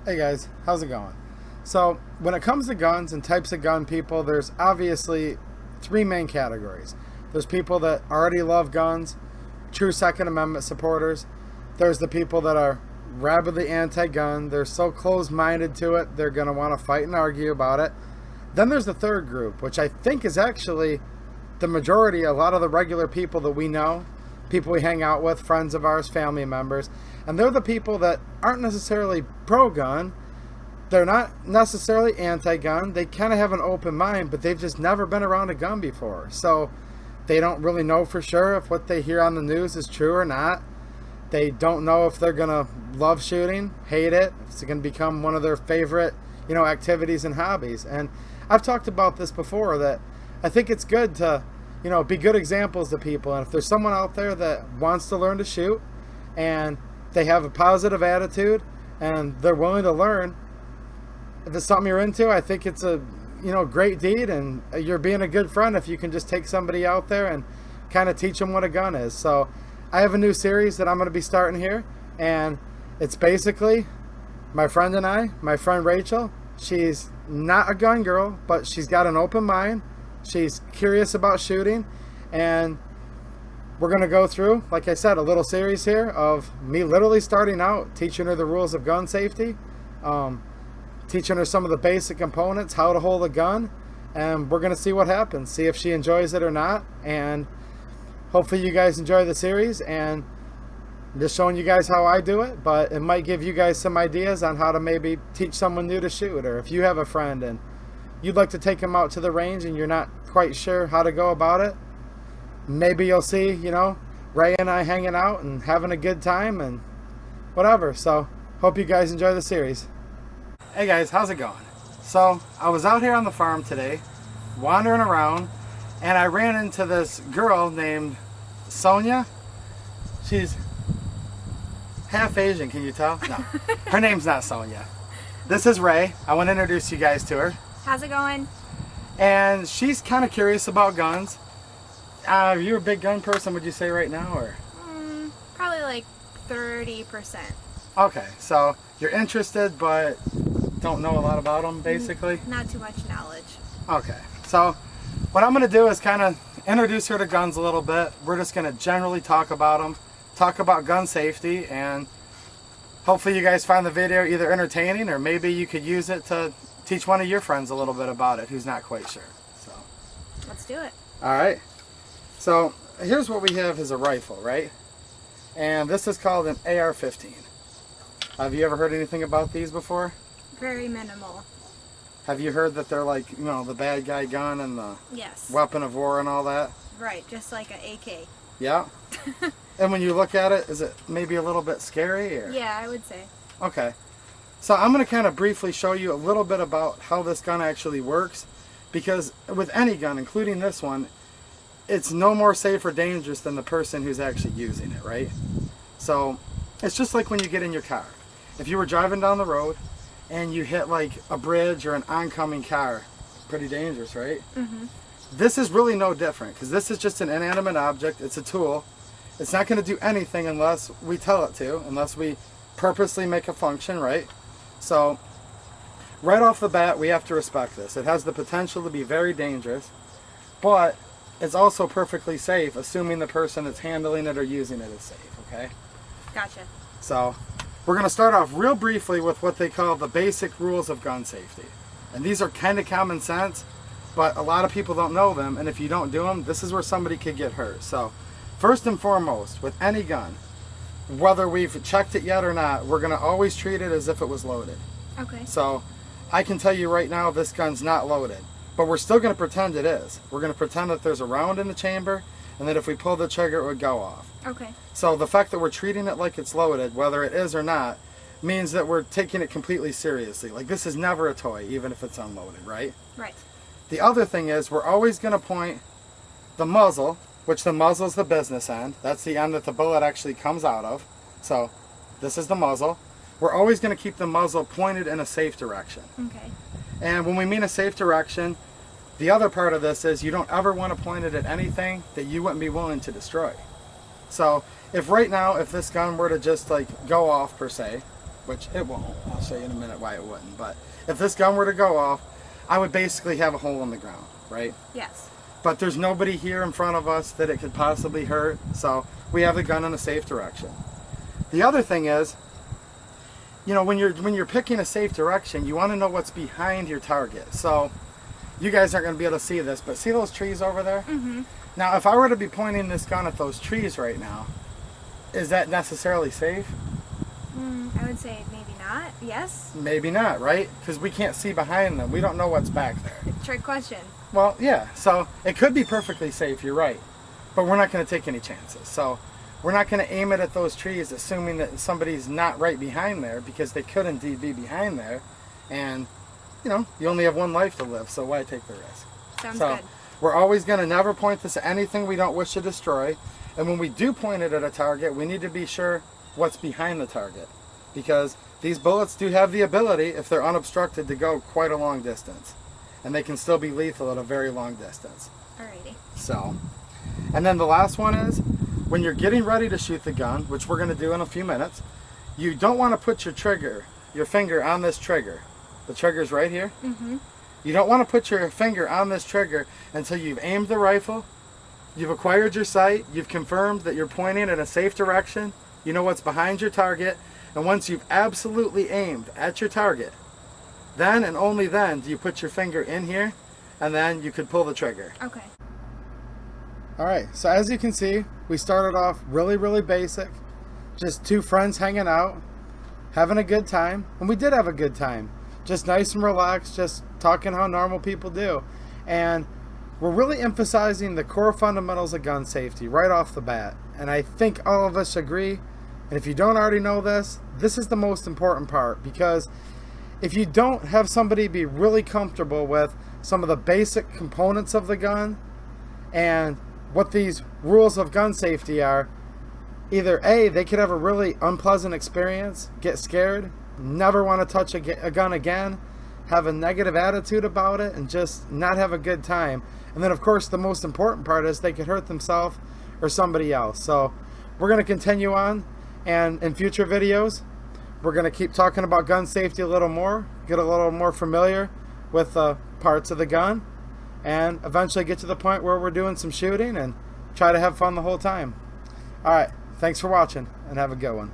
Hey guys, how's it going? So, when it comes to guns and types of gun people, there's obviously three main categories. There's people that already love guns, true Second Amendment supporters. There's the people that are rabidly anti gun, they're so close minded to it, they're going to want to fight and argue about it. Then there's the third group, which I think is actually the majority, a lot of the regular people that we know, people we hang out with, friends of ours, family members, and they're the people that aren't necessarily pro-gun. They're not necessarily anti-gun. They kind of have an open mind, but they've just never been around a gun before. So they don't really know for sure if what they hear on the news is true or not. They don't know if they're going to love shooting, hate it, if it's going to become one of their favorite, activities and hobbies. And I've talked about this before, that I think it's good to, be good examples to people. And if there's someone out there that wants to learn to shoot and they have a positive attitude and they're willing to learn, if it's something you're into, I think it's a great deed, and you're being a good friend if you can just take somebody out there and kind of teach them what a gun is. So I have a new series that I'm going to be starting here, and it's basically my friend and I, my friend Rachel. She's not a gun girl, but she's got an open mind. She's curious about shooting, and we're going to go through, like I said, a little series here of me literally starting out, teaching her the rules of gun safety, teaching her some of the basic components, how to hold a gun, and we're going to see what happens, see if she enjoys it or not. And hopefully you guys enjoy the series, and I'm just showing you guys how I do it, but it might give you guys some ideas on how to maybe teach someone new to shoot. Or if you have a friend and you'd like to take them out to the range and you're not quite sure how to go about it, maybe you'll see, Ray and I hanging out and having a good time and whatever. So hope you guys enjoy the series. Hey guys, how's it going? So I was out here on the farm today, wandering around, and I ran into this girl named Sonia. She's half Asian, can you tell? No, her name's not Sonia. This is Ray. I want to introduce you guys to her. How's it going? And she's kind of curious about guns. Are you a big gun person, would you say, right now? Or Probably like 30%. Okay, so you're interested, but don't know a lot about them, basically? Not too much knowledge. Okay, so what I'm going to do is kind of introduce her to guns a little bit. We're just going to generally talk about them, talk about gun safety, and hopefully you guys find the video either entertaining, or maybe you could use it to teach one of your friends a little bit about it who's not quite sure. So Let's do it. all right, so here's what we have is a rifle, right? And this is called an AR-15. Have you ever heard anything about these before? Very minimal. Have you heard that they're like, the bad guy gun and the Yes. weapon of war and all that? Right, just like an AK. Yeah. And when you look at it, is it maybe a little bit scary? Or? Yeah, I would say. Okay. So I'm going to kind of briefly show you a little bit about how this gun actually works, because with any gun, including this one, it's no more safe or dangerous than the person who's actually using it, right? So it's just like when you get in your car. If you were driving down the road and you hit like a bridge or an oncoming car, pretty dangerous, right? Mm-hmm. This is really no different, because this is just an inanimate object. It's a tool. It's not going to do anything unless we tell it to, unless we purposely make a function, right? So right off the bat, we have to respect this. It has the potential to be very dangerous, but it's also perfectly safe, assuming the person that's handling it or using it is safe, okay? Gotcha. So we're going to start off real briefly with what they call the basic rules of gun safety. And these are kind of common sense, but a lot of people don't know them, and if you don't do them, this is where somebody could get hurt. So first and foremost, with any gun, whether we've checked it yet or not, we're going to always treat it as if it was loaded. Okay. So I can tell you right now this gun's not loaded, but we're still going to pretend it is. We're going to pretend that there's a round in the chamber, and that if we pull the trigger, it would go off. Okay. So the fact that we're treating it like it's loaded, whether it is or not, means that we're taking it completely seriously. Like, this is never a toy, even if it's unloaded, right? Right. The other thing is, we're always going to point the muzzle, which the muzzle is the business end. That's the end that the bullet actually comes out of. So this is the muzzle. We're always going to keep the muzzle pointed in a safe direction. Okay. And when we mean a safe direction, the other part of this is you don't ever want to point it at anything that you wouldn't be willing to destroy. So if right now, if this gun were to just like go off per se, which it won't. I'll show you in a minute why it wouldn't. But if this gun were to go off, I would basically have a hole in the ground, right? Yes. But there's nobody here in front of us that it could possibly hurt, so we have the gun in a safe direction. The other thing is, you know, when you're picking a safe direction, you want to know what's behind your target. So you guys aren't going to be able to see this, but see those trees over there? Mm-hmm. Now, if I were to be pointing this gun at those trees right now, is that necessarily safe? I would say maybe not. Yes. Maybe not, right? Because we can't see behind them. We don't know what's back there. Trick question. Well, yeah. So it could be perfectly safe. You're right. But we're not going to take any chances. So we're not going to aim it at those trees assuming that somebody's not right behind there, because they could indeed be behind there. And, you know, you only have one life to live, so why take the risk? Sounds So good. we're always going to never point this at anything we don't wish to destroy. And when we do point it at a target, we need to be sure what's behind the target, because these bullets do have the ability, if they're unobstructed, to go quite a long distance, and they can still be lethal at a very long distance. Alrighty. So, and then the last one is, when you're getting ready to shoot the gun, which we're going to do in a few minutes, you don't want to put your finger on this trigger. The trigger's right here. Mm-hmm. You don't want to put your finger on this trigger until you've aimed the rifle, you've acquired your sight, you've confirmed that you're pointing in a safe direction, you know what's behind your target, and once you've absolutely aimed at your target, then and only then do you put your finger in here, and then you could pull the trigger. Okay. Alright, so as you can see, we started off really, really basic. Just two friends hanging out, having a good time, and we did have a good time. Just nice and relaxed, just talking how normal people do. And we're really emphasizing the core fundamentals of gun safety right off the bat. And I think all of us agree, and if you don't already know this, this is the most important part, because if you don't have somebody be really comfortable with some of the basic components of the gun and what these rules of gun safety are, either A, they could have a really unpleasant experience, get scared, never want to touch a gun again, have a negative attitude about it, and just not have a good time. And then of course the most important part is they could hurt themselves or somebody else. So we're going to continue on, and in future videos we're going to keep talking about gun safety a little more, get a little more familiar with parts of the gun, and eventually get to the point where we're doing some shooting and try to have fun the whole time. Alright, thanks for watching and have a good one.